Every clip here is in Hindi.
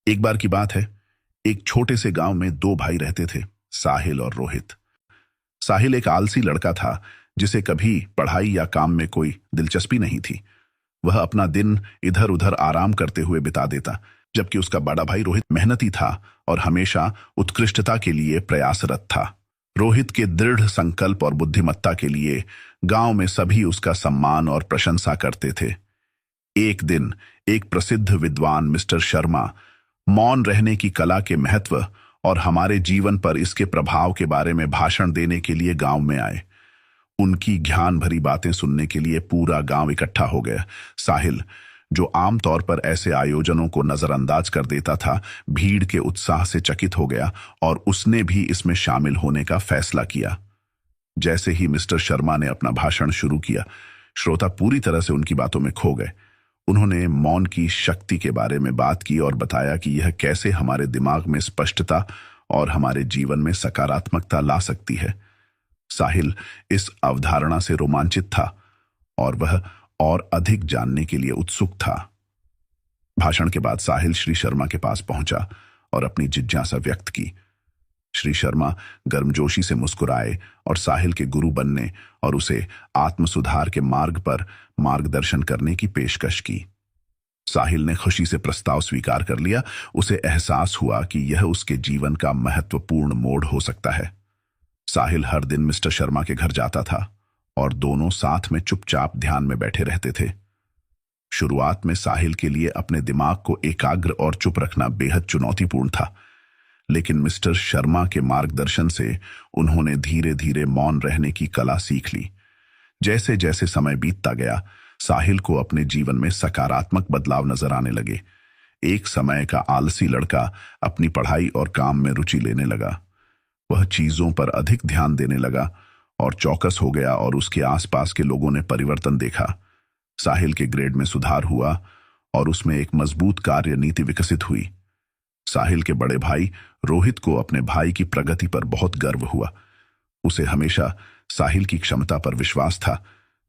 एक बार की बात है, एक छोटे से गांव में दो भाई रहते थे, साहिल और रोहित। साहिल एक आलसी लड़का था जिसे कभी पढ़ाई या काम में कोई दिलचस्पी नहीं थी। वह अपना दिन इधर उधर आराम करते हुए बिता देता, जबकि उसका बड़ा भाई रोहित मेहनती था और हमेशा उत्कृष्टता के लिए प्रयासरत था। रोहित के दृढ़ संकल्प और बुद्धिमत्ता के लिए गांव में सभी उसका सम्मान और प्रशंसा करते थे। एक दिन एक प्रसिद्ध विद्वान मिस्टर शर्मा मौन रहने की कला के महत्व और हमारे जीवन पर इसके प्रभाव के बारे में भाषण देने के लिए गांव में आए। उनकी ज्ञान भरी बातें सुनने के लिए पूरा गांव इकट्ठा हो गया। साहिल, जो आमतौर पर ऐसे आयोजनों को नजरअंदाज कर देता था, भीड़ के उत्साह से चकित हो गया और उसने भी इसमें शामिल होने का फैसला किया। जैसे ही मिस्टर शर्मा ने अपना भाषण शुरू किया, श्रोता पूरी तरह से उनकी बातों में खो गए। उन्होंने मौन की शक्ति के बारे में बात की और बताया कि यह कैसे हमारे दिमाग में स्पष्टता और हमारे जीवन में सकारात्मकता ला सकती है। साहिल इस अवधारणा से रोमांचित था और वह और अधिक जानने के लिए उत्सुक था। भाषण के बाद साहिल श्री शर्मा के पास पहुंचा और अपनी जिज्ञासा व्यक्त की। श्री शर्मा गर्मजोशी से मुस्कुराए और साहिल के गुरु बनने और उसे आत्म सुधार के मार्ग पर मार्गदर्शन करने की पेशकश की। साहिल ने खुशी से प्रस्ताव स्वीकार कर लिया। उसे एहसास हुआ कि यह उसके जीवन का महत्वपूर्ण मोड़ हो सकता है। साहिल हर दिन मिस्टर शर्मा के घर जाता था और दोनों साथ में चुपचाप ध्यान में बैठे रहते थे। शुरुआत में साहिल के लिए अपने दिमाग को एकाग्र और चुप रखना बेहद चुनौतीपूर्ण था, लेकिन मिस्टर शर्मा के मार्गदर्शन से उन्होंने धीरे धीरे मौन रहने की कला सीख ली। जैसे जैसे समय बीतता गया, साहिल को अपने जीवन में सकारात्मक बदलाव नजर आने लगे। एक समय का आलसी लड़का अपनी पढ़ाई और काम में रुचि लेने लगा। वह चीजों पर अधिक ध्यान देने लगा और चौकस हो गया और उसके आसपास के लोगों ने परिवर्तन देखा। साहिल के ग्रेड में सुधार हुआ और उसमें एक मजबूत कार्य नीति विकसित हुई। साहिल के बड़े भाई रोहित को अपने भाई की प्रगति पर बहुत गर्व हुआ। उसे हमेशा साहिल की क्षमता पर विश्वास था,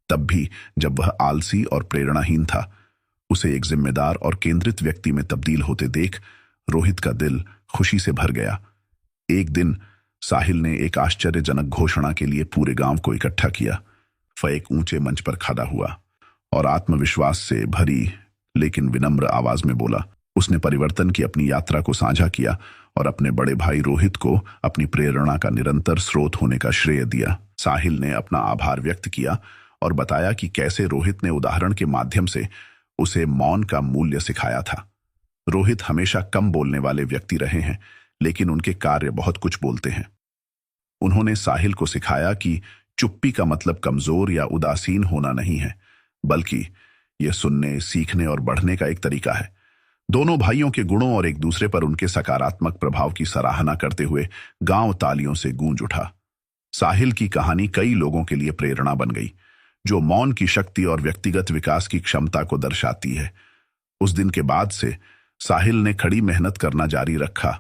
तब भी जब वह आलसी और प्रेरणाहीन था। उसे एक जिम्मेदार और केंद्रित व्यक्ति में तब्दील होते देख रोहित का दिल खुशी से भर गया। एक दिन साहिल ने एक आश्चर्यजनक घोषणा के लिए पूरे गांव को इकट्ठा किया। वह एक ऊंचे मंच पर खड़ा हुआ और आत्मविश्वास से भरी लेकिन विनम्र आवाज में बोला। उसने परिवर्तन की अपनी यात्रा को साझा किया और अपने बड़े भाई रोहित को अपनी प्रेरणा का निरंतर स्रोत होने का श्रेय दिया। साहिल ने अपना आभार व्यक्त किया और बताया कि कैसे रोहित ने उदाहरण के माध्यम से उसे मौन का मूल्य सिखाया था। रोहित हमेशा कम बोलने वाले व्यक्ति रहे हैं, लेकिन उनके कार्य बहुत कुछ बोलते हैं। उन्होंने साहिल को सिखाया कि चुप्पी का मतलब कमजोर या उदासीन होना नहीं है, बल्कि यह सुनने, सीखने और बढ़ने का एक तरीका है। दोनों भाइयों के गुणों और एक दूसरे पर उनके सकारात्मक प्रभाव की सराहना करते हुए गांव तालियों से गूंज उठा। साहिल की कहानी कई लोगों के लिए प्रेरणा बन गई, जो मौन की शक्ति और व्यक्तिगत विकास की क्षमता को दर्शाती है। उस दिन के बाद से साहिल ने कड़ी मेहनत करना जारी रखा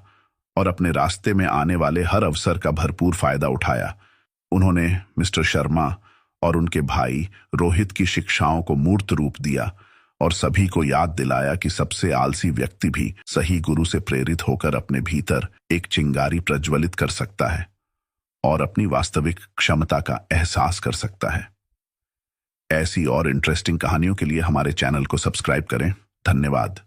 और अपने रास्ते में आने वाले हर अवसर का भरपूर फायदा उठाया। उन्होंने मिस्टर शर्मा और उनके भाई रोहित की शिक्षाओं को मूर्त रूप दिया और सभी को याद दिलाया कि सबसे आलसी व्यक्ति भी सही गुरु से प्रेरित होकर अपने भीतर एक चिंगारी प्रज्वलित कर सकता है और अपनी वास्तविक क्षमता का एहसास कर सकता है। ऐसी और इंटरेस्टिंग कहानियों के लिए हमारे चैनल को सब्सक्राइब करें। धन्यवाद।